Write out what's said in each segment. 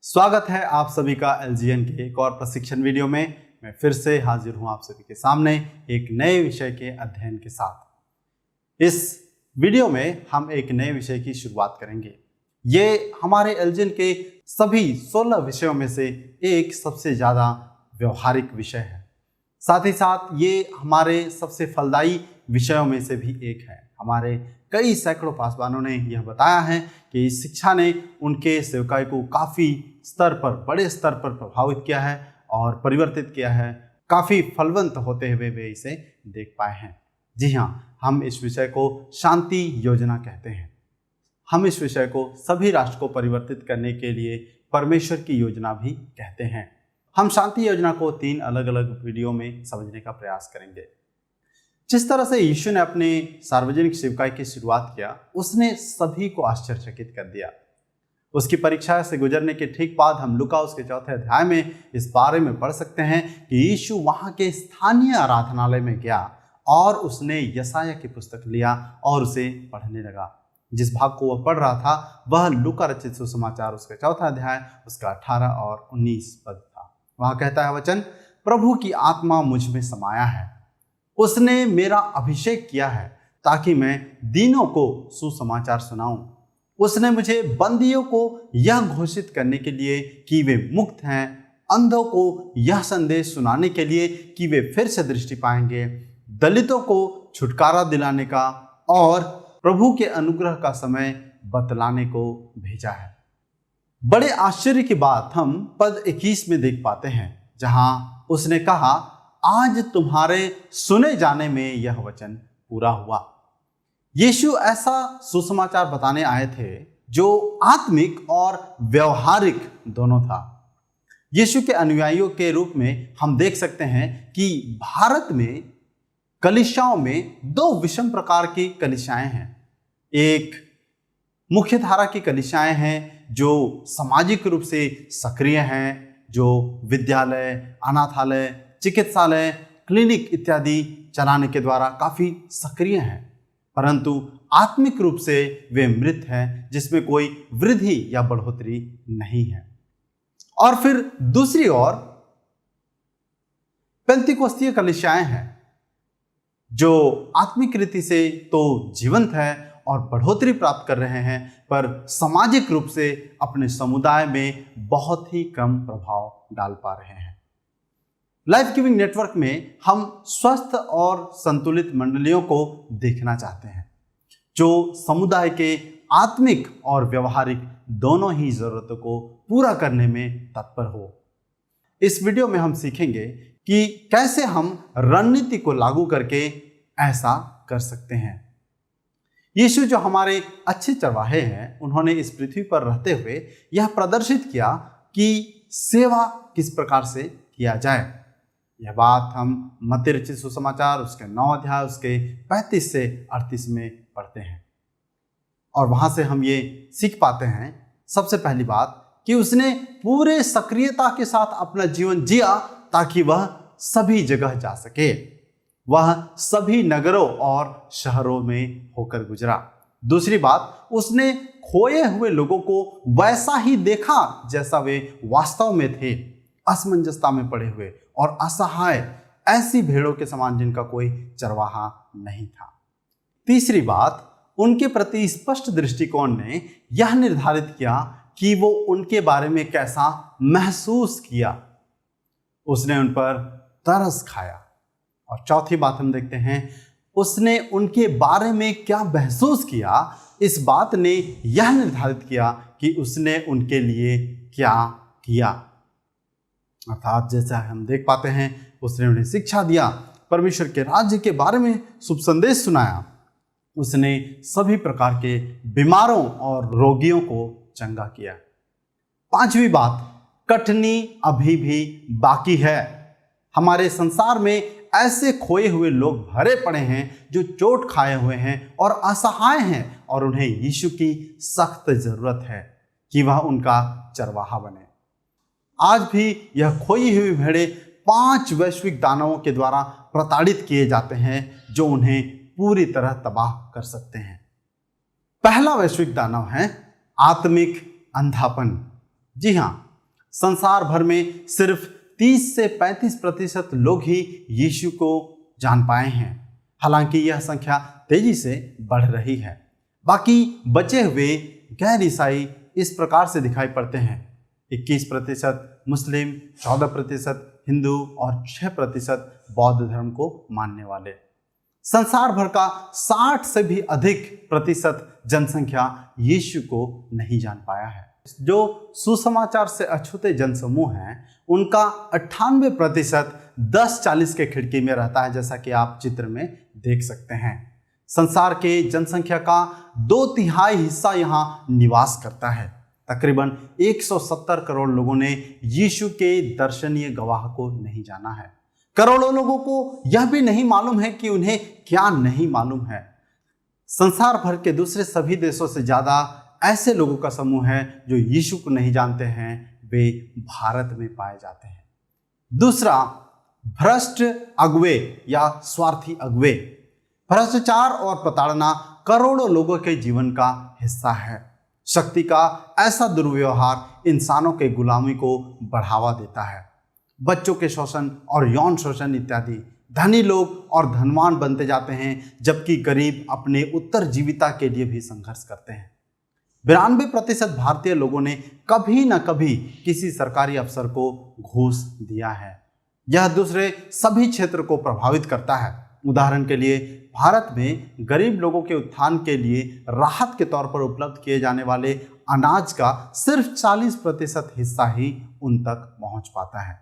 स्वागत है आप सभी का एलजीएन के एक और प्रशिक्षण वीडियो में। मैं फिर से हाजिर हूं आप सभी के सामने एक नए विषय के अध्ययन के साथ। इस वीडियो में हम एक नए विषय की शुरुआत करेंगे। ये हमारे एलजीएन के सभी 16 विषयों में से एक सबसे ज़्यादा व्यवहारिक विषय है। साथ ही साथ ये हमारे सबसे फलदायी विषयों में से भी एक है। हमारे कई सैकड़ों पासवानों ने यह बताया है कि इस शिक्षा ने उनके सेवकाई को काफ़ी स्तर पर, बड़े स्तर पर प्रभावित किया है और परिवर्तित किया है। काफ़ी फलवंत होते हुए वे इसे देख पाए हैं। जी हाँ, हम इस विषय को शांति योजना कहते हैं। हम इस विषय को सभी राष्ट्र को परिवर्तित करने के लिए परमेश्वर की योजना भी कहते हैं। हम शांति योजना को 3 अलग अलग वीडियो में समझने का प्रयास करेंगे। जिस तरह से यीशु ने अपने सार्वजनिक सेवकाई की शुरुआत किया, उसने सभी को आश्चर्यचकित कर दिया। उसकी परीक्षा से गुजरने के ठीक बाद हम लूका उसके 4 अध्याय में इस बारे में पढ़ सकते हैं कि यीशु वहां के स्थानीय आराधनालय में गया और उसने यशायाह की पुस्तक लिया और उसे पढ़ने लगा। जिस भाग को वह पढ़ रहा था वह लूका रचित सुसमाचार उसके 4 अध्याय उसका 18 और 19 पद था। वहां कहता है वचन, प्रभु की आत्मा मुझ में समाया है, उसने मेरा अभिषेक किया है ताकि मैं दीनों को सुसमाचार सुनाऊं। उसने मुझे बंदियों को यह घोषित करने के लिए कि वे मुक्त हैं, अंधों को यह संदेश सुनाने के लिए कि वे फिर से दृष्टि पाएंगे, दलितों को छुटकारा दिलाने का और प्रभु के अनुग्रह का समय बतलाने को भेजा है। बड़े आश्चर्य की बात हम पद 21 में देख पाते हैं, जहां उसने कहा, आज तुम्हारे सुने जाने में यह वचन पूरा हुआ। यीशु ऐसा सुसमाचार बताने आए थे जो आत्मिक और व्यवहारिक दोनों था। यीशु के अनुयायियों के रूप में हम देख सकते हैं कि भारत में कलीसियाओं में 2 विषम प्रकार की कलीसियाएं हैं। एक मुख्य धारा की कलीसियाएं हैं जो सामाजिक रूप से सक्रिय हैं, जो विद्यालय, अनाथालय, चिकित्सालय, क्लिनिक इत्यादि चलाने के द्वारा काफ़ी सक्रिय हैं, परंतु आत्मिक रूप से वे मृत हैं, जिसमें कोई वृद्धि या बढ़ोतरी नहीं है। और फिर दूसरी ओर पेंतीकोस्तीय कलीसियाएं हैं जो आत्मिक रीति से तो जीवंत है और बढ़ोतरी प्राप्त कर रहे हैं, पर सामाजिक रूप से अपने समुदाय में बहुत ही कम प्रभाव डाल पा रहे हैं। लाइफ गिविंग नेटवर्क में हम स्वस्थ और संतुलित मंडलियों को देखना चाहते हैं जो समुदाय के आत्मिक और व्यवहारिक दोनों ही जरूरतों को पूरा करने में तत्पर हो। इस वीडियो में हम सीखेंगे कि कैसे हम रणनीति को लागू करके ऐसा कर सकते हैं। यीशु जो हमारे अच्छे चरवाहे हैं, उन्होंने इस पृथ्वी पर रहते हुए यह प्रदर्शित किया कि सेवा किस प्रकार से किया जाए। यह बात हम मत्ती रचित सुसमाचार उसके 9 अध्याय उसके 35 से 38 में पढ़ते हैं और वहां से हम ये सीख पाते हैं, सबसे पहली बात, कि उसने पूरे सक्रियता के साथ अपना जीवन जिया ताकि वह सभी जगह जा सके। वह सभी नगरों और शहरों में होकर गुजरा। दूसरी बात, उसने खोए हुए लोगों को वैसा ही देखा जैसा वे वास्तव में थे, असमंजसता में पड़े हुए और असहाय, ऐसी भेड़ों के समान जिनका कोई चरवाहा नहीं था। तीसरी बात, उनके प्रति स्पष्ट दृष्टिकोण ने यह निर्धारित किया कि वो उनके बारे में कैसा महसूस किया। उसने उन पर तरस खाया। और चौथी बात हम देखते हैं, उसने उनके बारे में क्या महसूस किया, इस बात ने यह निर्धारित किया कि उसने उनके लिए क्या किया। अर्थात जैसा हम देख पाते हैं, उसने उन्हें शिक्षा दिया, परमेश्वर के राज्य के बारे में शुभ संदेश सुनाया, उसने सभी प्रकार के बीमारों और रोगियों को चंगा किया। पांचवी बात, कठिनी अभी भी बाकी है। हमारे संसार में ऐसे खोए हुए लोग भरे पड़े हैं जो चोट खाए हुए हैं और असहाय हैं और उन्हें यीशु की सख्त जरूरत है कि वह उनका चरवाहा बने। आज भी यह खोई हुई भेड़ें 5 वैश्विक दानवों के द्वारा प्रताड़ित किए जाते हैं जो उन्हें पूरी तरह तबाह कर सकते हैं। पहला वैश्विक दानव है आत्मिक अंधापन। जी हाँ, संसार भर में सिर्फ 30 से 35% लोग ही यीशु को जान पाए हैं। हालांकि यह संख्या तेजी से बढ़ रही है। बाकी बचे हुए गैर ईसाई इस प्रकार से दिखाई पड़ते हैं: 21% मुस्लिम, 14% हिंदू और 6% बौद्ध धर्म को मानने वाले। संसार भर का 60 से भी अधिक प्रतिशत जनसंख्या यीशु को नहीं जान पाया है। जो सुसमाचार से अछूते जनसमूह हैं उनका 98% 10-40 के खिड़की में रहता है, जैसा कि आप चित्र में देख सकते हैं। संसार के जनसंख्या का 2/3 हिस्सा यहाँ निवास करता है। तकरीबन 170 करोड़ लोगों ने यीशु के दर्शनीय गवाह को नहीं जाना है। करोड़ों लोगों को यह भी नहीं मालूम है कि उन्हें क्या नहीं मालूम है। संसार भर के दूसरे सभी देशों से ज्यादा ऐसे लोगों का समूह है जो यीशु को नहीं जानते हैं, वे भारत में पाए जाते हैं। दूसरा, भ्रष्ट अगुवे या स्वार्थी अगुवे। भ्रष्टाचार और प्रताड़ना करोड़ों लोगों के जीवन का हिस्सा है। शक्ति का ऐसा दुर्व्यवहार इंसानों के गुलामी को बढ़ावा देता है। बच्चों के शोषण और यौन शोषण इत्यादि। धनी लोग और धनवान बनते जाते हैं, जबकि गरीब अपने उत्तरजीविता के लिए भी संघर्ष करते हैं। 92% भारतीय लोगों ने कभी न कभी किसी सरकारी अफसर को घूस दिया है। यह दूसरे सभी क्षेत्र को प्रभावित करता है। उदाहरण के लिए, भारत में गरीब लोगों के उत्थान के लिए राहत के तौर पर उपलब्ध किए जाने वाले अनाज का सिर्फ 40% हिस्सा ही उन तक पहुंच पाता है।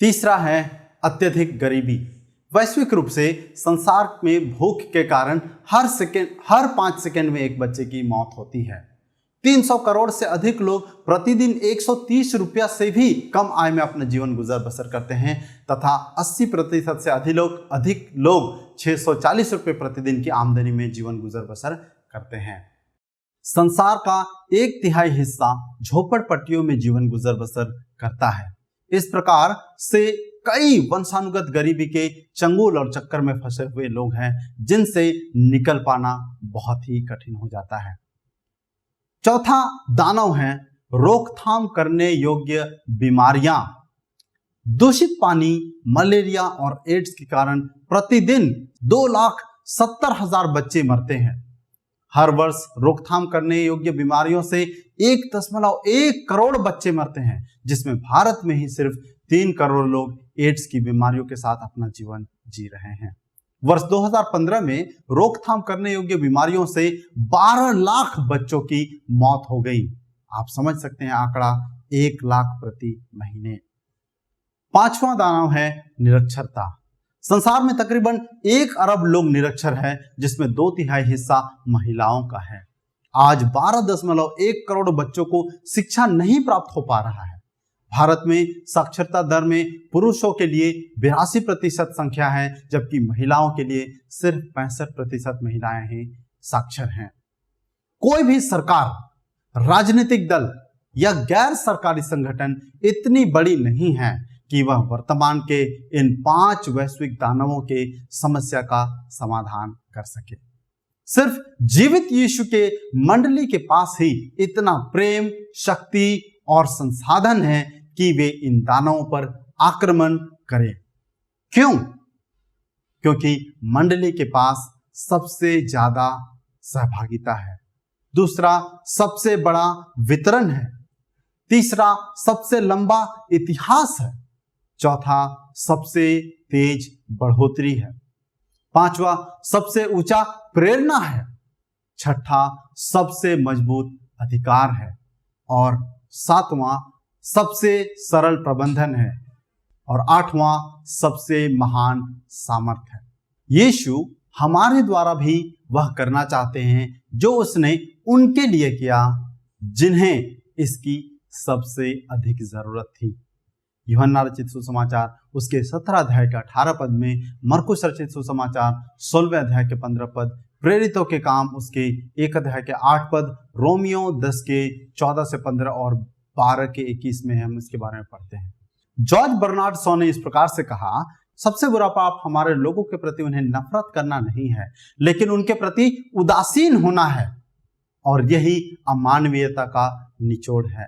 तीसरा है अत्यधिक गरीबी। वैश्विक रूप से संसार में भूख के कारण हर 5 सेकंड में एक बच्चे की मौत होती है। 300 करोड़ से अधिक लोग प्रतिदिन 130 रुपया से भी कम आय में अपना जीवन गुजर बसर करते हैं तथा 80% से अधिक लोग 640 रुपये प्रतिदिन की आमदनी में जीवन गुजर बसर करते हैं। संसार का 1/3 हिस्सा झोपड़पट्टियों में जीवन गुजर बसर करता है। इस प्रकार से कई वंशानुगत गरीबी के चंगुल और चक्कर में फंसे हुए लोग हैं, जिनसे निकल पाना बहुत ही कठिन हो जाता है। चौथा दानव है रोकथाम करने योग्य बीमारियां। दूषित पानी, मलेरिया और एड्स के कारण प्रतिदिन 2,70,000 बच्चे मरते हैं। हर वर्ष रोकथाम करने योग्य बीमारियों से 1.1 करोड़ बच्चे मरते हैं, जिसमें भारत में ही सिर्फ 3 करोड़ लोग एड्स की बीमारियों के साथ अपना जीवन जी रहे हैं। वर्ष 2015 में रोकथाम करने योग्य बीमारियों से 12 लाख बच्चों की मौत हो गई। आप समझ सकते हैं आंकड़ा 1 लाख प्रति महीने। पांचवा दानव है निरक्षरता। संसार में तकरीबन 1 अरब लोग निरक्षर हैं, जिसमें 2/3 हिस्सा महिलाओं का है। आज 12.1 करोड़ बच्चों को शिक्षा नहीं प्राप्त हो पा रहा है। भारत में साक्षरता दर में पुरुषों के लिए 82% संख्या है, जबकि महिलाओं के लिए सिर्फ 65% महिलाएं ही साक्षर हैं। कोई भी सरकार, राजनीतिक दल या गैर सरकारी संगठन इतनी बड़ी नहीं है कि वह वर्तमान के इन 5 वैश्विक दानवों के समस्या का समाधान कर सके। सिर्फ जीवित यीशु के मंडली के पास ही इतना प्रेम, शक्ति और संसाधन है कि वे इन दानवों पर आक्रमण करें। क्यों? क्योंकि मंडली के पास सबसे ज्यादा सहभागिता है। दूसरा, सबसे बड़ा वितरण है। तीसरा, सबसे लंबा इतिहास है। चौथा, सबसे तेज बढ़ोतरी है। पांचवा, सबसे ऊंचा प्रेरणा है। छठा, सबसे मजबूत अधिकार है। और सातवां, सबसे सरल प्रबंधन है। और आठवां, सबसे महान सामर्थ्य है। यीशु हमारे द्वारा भी वह करना चाहते हैं जो उसने उनके लिए किया, जिन्हें इसकी सबसे अधिक जरूरत थी। यूहन्ना रचित सुसमाचार उसके 17 अध्याय के 18 पद में, मरकुस रचित सुसमाचार 16वें अध्याय के 15 पद, प्रेरितों के काम उसके 1 अध्याय के 8 पद, रोमियो 10 के 14 से 15 और 12 के 21 में हम इसके बारे में पढ़ते हैं। जॉर्ज बर्नार्ड शॉ ने इस प्रकार से कहा, सबसे बुरा पाप हमारे लोगों के प्रति उन्हें नफरत करना नहीं है, लेकिन उनके प्रति उदासीन होना है, और यही अमानवीयता का निचोड़ है।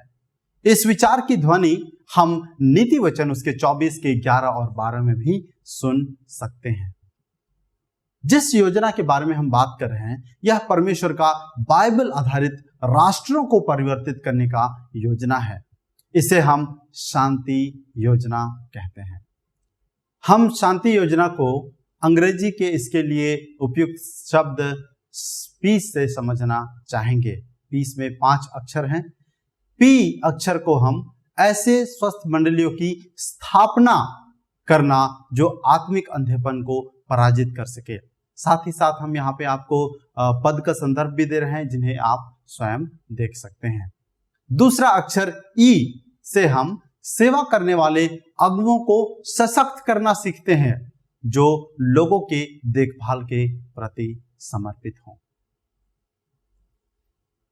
इस विचार की ध्वनि हम नीति वचन उसके 24 के 11 और 12 में भी सुन सकते हैं। जिस योजना के बारे में हम बात कर रहे हैं, यह परमेश्वर का बाइबल आधारित राष्ट्रों को परिवर्तित करने का योजना है। इसे हम शांति योजना कहते हैं। हम शांति योजना को अंग्रेजी के इसके लिए उपयुक्त शब्द पीस से समझना चाहेंगे। पीस में 5 अक्षर हैं। पी अक्षर को हम ऐसे स्वस्थ मंडलियों की स्थापना करना जो आत्मिक अंधेपन को पराजित कर सके। साथ ही साथ हम यहाँ पे आपको पद का संदर्भ भी दे रहे हैं जिन्हें आप स्वयं देख सकते हैं। दूसरा अक्षर ई से हम सेवा करने वाले अगुओं को सशक्त करना सीखते हैं जो लोगों के देखभाल के प्रति समर्पित हों।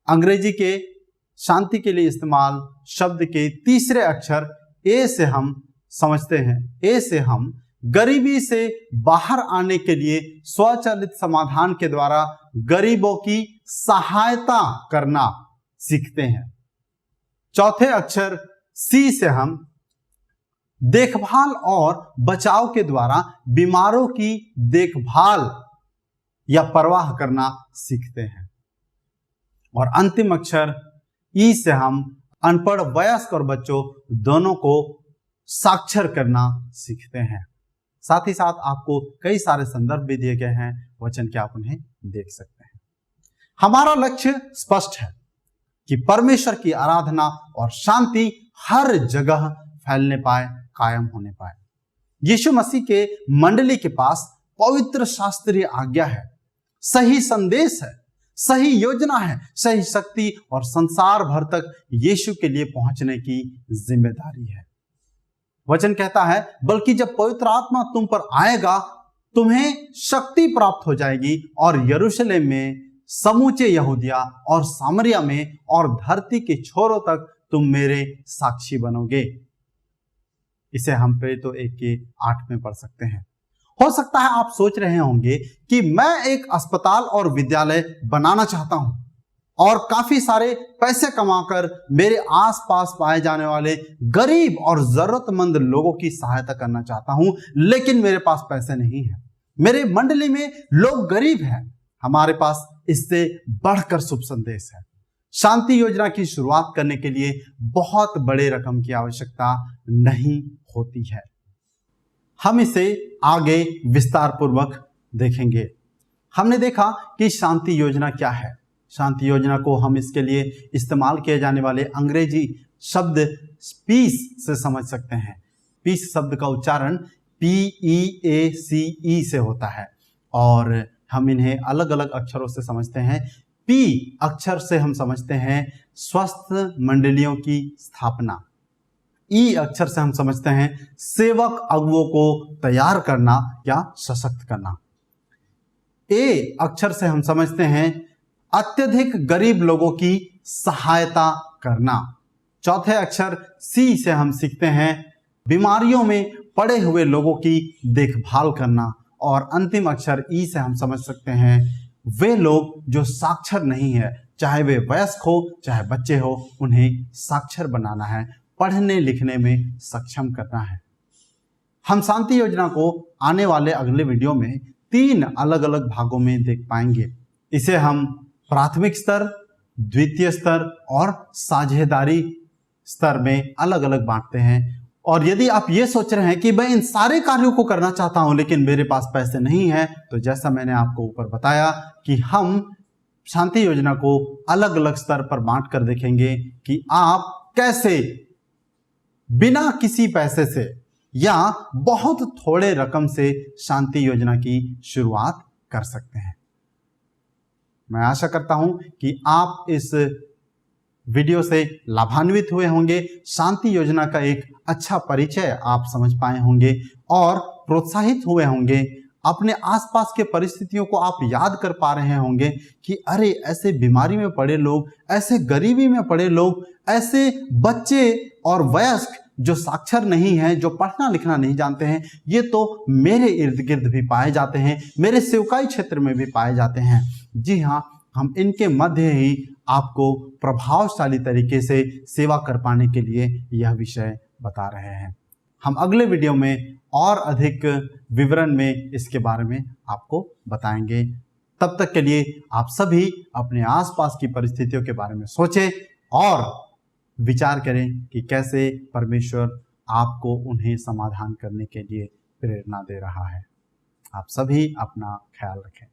अंग्रेजी के शांति के लिए इस्तेमाल शब्द के तीसरे अक्षर ए से हम समझते हैं। ए से हम गरीबी से बाहर आने के लिए स्वचालित समाधान के द्वारा गरीबों की सहायता करना सीखते हैं। चौथे अक्षर सी से हम देखभाल और बचाव के द्वारा बीमारों की देखभाल या परवाह करना सीखते हैं। और अंतिम अक्षर ई से हम अनपढ़ वयस्क और बच्चों दोनों को साक्षर करना सीखते हैं। साथ ही साथ आपको कई सारे संदर्भ भी दिए गए हैं वचन के, आप उन्हें देख सकते हैं। हमारा लक्ष्य स्पष्ट है कि परमेश्वर की आराधना और शांति हर जगह फैलने पाए, कायम होने पाए। यीशु मसीह के मंडली के पास पवित्र शास्त्रीय आज्ञा है, सही संदेश है, सही योजना है, सही शक्ति और संसार भर तक यीशु के लिए पहुंचने की जिम्मेदारी है। वचन कहता है, बल्कि जब पवित्र आत्मा तुम पर आएगा तुम्हें शक्ति प्राप्त हो जाएगी और यरूशलेम में, समूचे यहूदिया और सामरिया में और धरती के छोरों तक तुम मेरे साक्षी बनोगे। इसे हम प्रेरितों 1:8 में पढ़ सकते हैं। हो सकता है आप सोच रहे होंगे कि मैं एक अस्पताल और विद्यालय बनाना चाहता हूं और काफी सारे पैसे कमाकर मेरे आसपास पाए जाने वाले गरीब और जरूरतमंद लोगों की सहायता करना चाहता हूं, लेकिन मेरे पास पैसे नहीं है, मेरे मंडली में लोग गरीब हैं। हमारे पास इससे बढ़कर शुभ संदेश है। शांति योजना की शुरुआत करने के लिए बहुत बड़े रकम की आवश्यकता नहीं होती है। हम इसे आगे विस्तार पूर्वक देखेंगे। हमने देखा कि शांति योजना क्या है। शांति योजना को हम इसके लिए इस्तेमाल किए जाने वाले अंग्रेजी शब्द पीस से समझ सकते हैं। पीस शब्द का उच्चारण PEACE से होता है और हम इन्हें अलग अलग अक्षरों से समझते हैं। पी अक्षर से हम समझते हैं स्वस्थ मंडलियों की स्थापना। ई अक्षर से हम समझते हैं सेवक अगुओं को तैयार करना या सशक्त करना। ए अक्षर से हम समझते हैं अत्यधिक गरीब लोगों की सहायता करना। चौथे अक्षर सी से हम सीखते हैं बीमारियों में पड़े हुए लोगों की देखभाल करना। और अंतिम अक्षर ई से हम समझ सकते हैं वे लोग जो साक्षर नहीं है, चाहे वे वयस्क हो चाहे बच्चे हो, उन्हें साक्षर बनाना है, पढ़ने लिखने में सक्षम करना है। हम शांति योजना को आने वाले अगले वीडियो में 3 अलग अलग भागों में देख पाएंगे। इसे हम प्राथमिक स्तर, द्वितीय स्तर और साझेदारी स्तर में अलग अलग बांटते हैं। और यदि आप ये सोच रहे हैं कि मैं इन सारे कार्यों को करना चाहता हूं लेकिन मेरे पास पैसे नहीं है, तो जैसा मैंने आपको ऊपर बताया कि हम शांति योजना को अलग अलग स्तर पर बांट कर देखेंगे कि आप कैसे बिना किसी पैसे से या बहुत थोड़े रकम से शांति योजना की शुरुआत कर सकते हैं। मैं आशा करता हूं कि आप इस वीडियो से लाभान्वित हुए होंगे, शांति योजना का एक अच्छा परिचय आप समझ पाए होंगे और प्रोत्साहित हुए होंगे। अपने आसपास के परिस्थितियों को आप याद कर पा रहे होंगे कि अरे ऐसे बीमारी में पड़े लोग, ऐसे गरीबी में पड़े लोग, ऐसे बच्चे और वयस्क जो साक्षर नहीं हैं, जो पढ़ना लिखना नहीं जानते हैं, ये तो मेरे इर्द गिर्द भी पाए जाते हैं, मेरे सेवकाई क्षेत्र में भी पाए जाते हैं। जी हाँ, हम इनके मध्य ही आपको प्रभावशाली तरीके से सेवा कर पाने के लिए यह विषय बता रहे हैं। हम अगले वीडियो में और अधिक विवरण में इसके बारे में आपको बताएंगे। तब तक के लिए आप सभी अपने आसपास की परिस्थितियों के बारे में सोचें और विचार करें कि कैसे परमेश्वर आपको उन्हें समाधान करने के लिए प्रेरणा दे रहा है। आप सभी अपना ख्याल रखें।